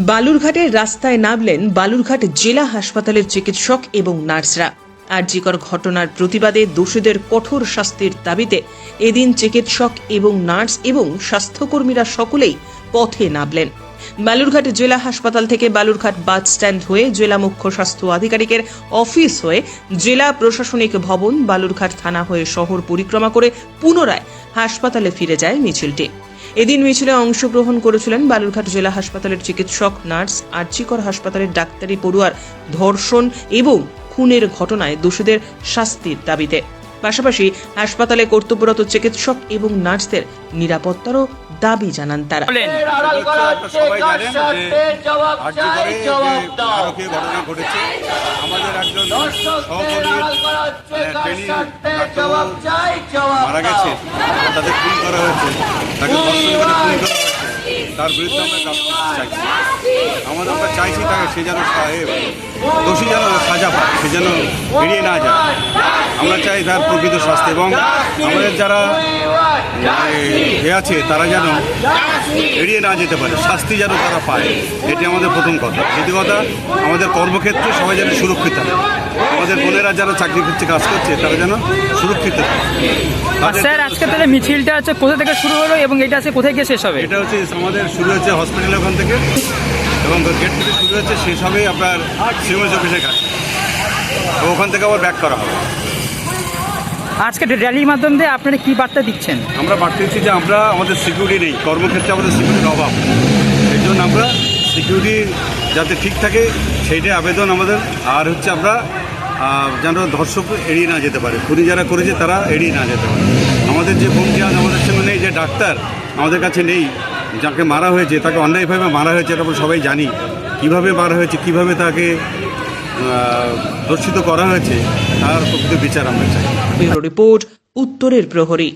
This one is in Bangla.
বালুরঘাটের রাস্তায় নামলেন বালুরঘাট জেলা হাসপাতালের চিকিৎসক এবং নার্সরা। আরজিকর ঘটনার প্রতিবাদে দোষীদের কঠোর শাস্তির দাবিতে এদিন চিকিৎসক এবং নার্স এবং স্বাস্থ্যকর্মীরা সকলেই পথে নামলেন। বালুরঘাট জেলা হাসপাতাল থেকে বালুরঘাট বাস স্ট্যান্ড হয়ে জেলা মুখ্য স্বাস্থ্য আধিকারিকের অফিস হয়ে জেলা প্রশাসনিক ভবন, বালুরঘাট থানা হয়ে শহর পরিক্রমা করে পুনরায় হাসপাতালে ফিরে যায় মিছিলটি। এদিন মিছিলে অংশগ্রহণ করেছিলেন বালুরঘাট জেলা হাসপাতালের চিকিৎসক, নার্স, আরজিকর হাসপাতালের ডাক্তারি পড়ুয়ার ধর্ষণ এবং খুনের ঘটনায় দোষীদের শাস্তির দাবিতে। পাশাপাশি হাসপাতালে কর্তব্যরত চিকিৎসক এবং নার্সদের নিরাপত্তারও দাবি জানান তারা। সবাই জানেন যে ভারতীয় ঘটনা ঘটেছে। আমাদের একজন সহকর্মী মারা গেছে, তাদের খুন করা হয়েছে, তাকে ধর্ষণ করে খুন করা হয়েছে। তার বিরুদ্ধে আমরা জাস্টিস চাইছি। আমরা চাইছি তাকে সে যেন দোষী যেন সাজা পায়, সে যেন এড়িয়ে না যায়। আমরা চাই তার প্রকৃত শাস্তি এবং আমাদের যারা আছে তারা যেন এড়িয়ে না যেতে পারে, শাস্তি যেন তারা পায়। এটি আমাদের প্রথম কথা। দ্বিতীয় কথা, আমাদের কর্মক্ষেত্রে সবাই যেন সুরক্ষিত থাকে। আমাদের বোনেরা যারা চাকরি ক্ষেত্রে কাজ করছে তারা যেন সুরক্ষিত থাকে। স্যার, আজকে তাহলে মিছিলটা হচ্ছে কোথা থেকে শুরু হলো এবং এটা আছে কোথায় গিয়ে শেষ হবে? এটা হচ্ছে আমাদের শুরু হচ্ছে হসপিটালের ওখান থেকে এবং গেট থেকে শুরু হচ্ছে, শেষ হবে আপনার সিএমএস অফিসের কাছে। ওখান থেকে আবার ব্যাক করা হবে। আজকে র্যালির মাধ্যমে আপনারা কি বার্তা দিচ্ছেন? আমরা বার্তা দিচ্ছি যে আমরা আমাদের সিকিউরিটি নেই, কর্মক্ষেত্রে আমাদের সিকিউরিটির অভাব। এই জন্য আমরা সিকিউরিটি যাতে ঠিক থাকে সেইটাই আবেদন আমাদের। আর হচ্ছে আমরা যেন ধর্ষক এড়িয়ে না যেতে পারে, খুনি যারা করেছে তারা এড়িয়ে না যেতে পারে। আমাদের যে বোনটি আজ আমাদের সঙ্গে নেই, যে ডাক্তার আমাদের কাছে নেই, যাকে মারা হয়েছে তাকে অন্যায়ভাবে মারা হয়েছে, এটা আমরা সবাই জানি কীভাবে মারা হয়েছে, কীভাবে তাকে ধর্ষিত করা হয়েছে, তার প্রকৃত বিচার আমরা চাই। ব্যুরো রিপোর্ট, উত্তরের প্রহরী।